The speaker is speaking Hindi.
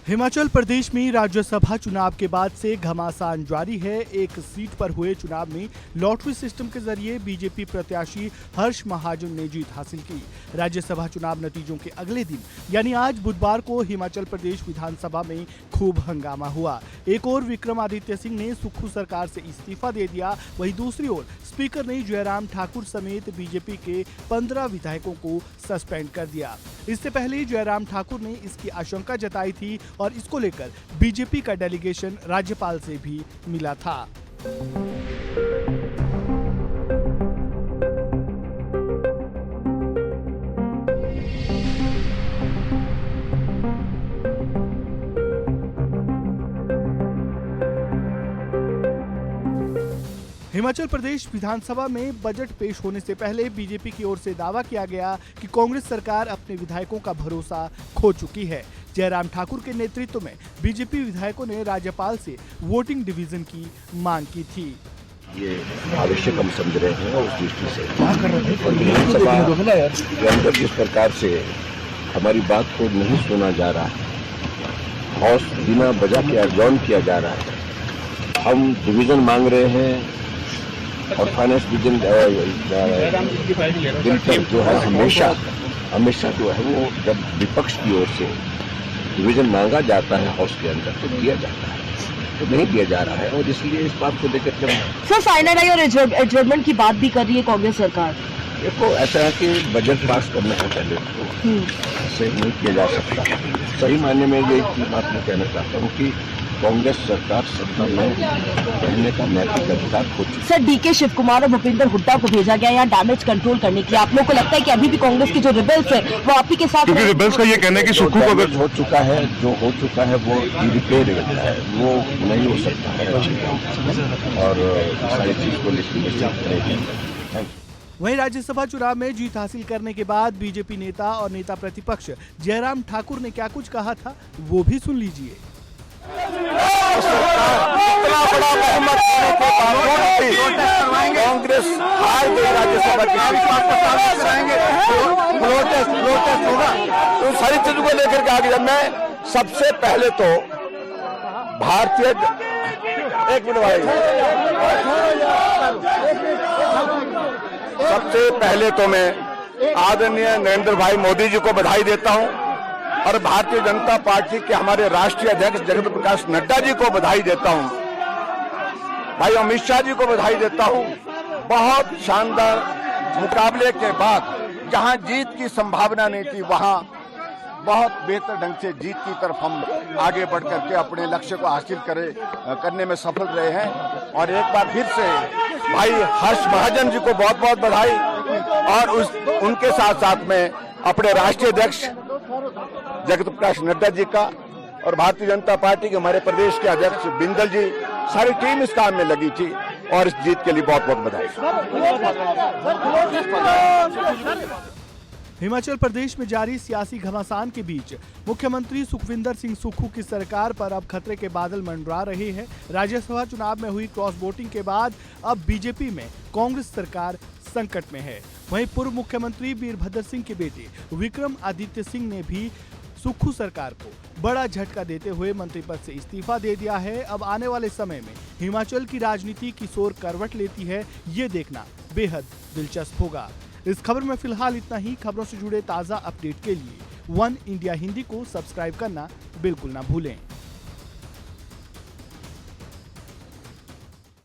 हिमाचल प्रदेश में राज्यसभा चुनाव के बाद से घमासान जारी है। एक सीट पर हुए चुनाव में लॉटरी सिस्टम के जरिए बीजेपी प्रत्याशी हर्ष महाजन ने जीत हासिल की। राज्यसभा चुनाव नतीजों के अगले दिन यानी आज बुधवार को हिमाचल प्रदेश विधानसभा में खूब हंगामा हुआ। एक ओर विक्रमादित्य सिंह ने सुक्खू सरकार से इस्तीफा दे दिया, वहीं दूसरी ओर स्पीकर ने जयराम ठाकुर समेत बीजेपी के 15 विधायकों को सस्पेंड कर दिया। इससे पहले जयराम ठाकुर ने इसकी आशंका जताई थी और इसको लेकर बीजेपी का डेलीगेशन राज्यपाल से भी मिला था। हिमाचल प्रदेश विधानसभा में बजट पेश होने से पहले बीजेपी की ओर से दावा किया गया कि कांग्रेस सरकार अपने विधायकों का भरोसा खो चुकी है। जयराम ठाकुर के नेतृत्व में बीजेपी विधायकों ने राज्यपाल से वोटिंग डिवीजन की मांग की थी। ये आवश्यक हम समझ रहे हैं और उस दृष्टि से विधानसभा के अंदर जिस प्रकार से हमारी बात को नहीं सुना जा रहा है, हाउस बिना वजह के एडजॉर्न किया जा रहा है, हम डिवीजन मांग रहे हैं और फाइनेंस डिवीजन जो है हमेशा जो है वो जब विपक्ष की ओर से डिवीजन मांगा जाता है हाउस के अंदर तो दिया जाता है, तो नहीं दिया जा रहा है और इसलिए इस बात को लेकर के सर फाइनल और एडजर्नमेंट की बात भी कर रही है कांग्रेस सरकार। देखो ऐसा है कि बजट पास करने से पहले तो ऐसे नहीं किया जा सकता। सही मायने में ये बात मैं कहना चाहता हूँ कि कांग्रेस सरकार सत्ता में रहने का नैतिक अधिकार खो चुकी है। सर डीके शिव कुमार और भूपेंद्र हुड्डा को भेजा गया यहाँ डैमेज कंट्रोल करने के लिए। आप लोग को लगता है कि अभी भी कांग्रेस के जो रिबेल्स है वो आप ही के साथ, क्योंकि रिबेल्स का ये कहना है कि सुक्खू को अगर हो चुका है, जो हो चुका है वो रिपेयर है, वो नहीं हो सकता है और सारी चीज को लिखने। वहीं राज्यसभा चुनाव में जीत हासिल करने के बाद बीजेपी नेता और नेता प्रतिपक्ष जयराम ठाकुर ने क्या कुछ कहा था वो भी सुन लीजिए। इतना बड़ा बहुमत होने के बावजूद कांग्रेस हार गई राज्यसभा प्रोटेस्ट होगा तो सारी चीजों को लेकर के आगे मैं सबसे पहले तो भारतीय सबसे पहले तो मैं आदरणीय नरेंद्र भाई मोदी जी को बधाई देता हूं और भारतीय जनता पार्टी के हमारे राष्ट्रीय अध्यक्ष जगत प्रकाश नड्डा जी को बधाई देता हूं, भाई अमित शाह जी को बधाई देता हूं। बहुत शानदार मुकाबले के बाद जहां जीत की संभावना नहीं थी वहां बहुत बेहतर ढंग से जीत की तरफ हम आगे बढ़ करके अपने लक्ष्य को हासिल करने में सफल रहे हैं। और एक बार फिर से भाई हर्ष महाजन जी को बहुत बहुत बधाई और उनके साथ साथ में अपने राष्ट्रीय अध्यक्ष जगत प्रकाश नड्डा जी का और भारतीय जनता पार्टी के हमारे प्रदेश के अध्यक्ष बिंदल जी, सारी टीम इस काम में लगी थी और इस जीत के लिए बहुत बहुत बधाई। हिमाचल प्रदेश में जारी सियासी घमासान के बीच मुख्यमंत्री सुखविंदर सिंह सुक्खू की सरकार पर अब खतरे के बादल मंडरा रहे हैं। राज्यसभा चुनाव में हुई क्रॉस वोटिंग के बाद अब बीजेपी में कांग्रेस सरकार संकट में है। वहीं पूर्व मुख्यमंत्री वीरभद्र सिंह के बेटे विक्रमादित्य सिंह ने भी सुक्खू सरकार को बड़ा झटका देते हुए मंत्री पद से इस्तीफा दे दिया है। अब आने वाले समय में हिमाचल की राजनीति किस ओर करवट लेती है ये देखना बेहद दिलचस्प होगा। इस खबर में फिलहाल इतना ही। खबरों से जुड़े ताज़ा अपडेट के लिए वन इंडिया हिंदी को सब्सक्राइब करना बिल्कुल ना भूलें।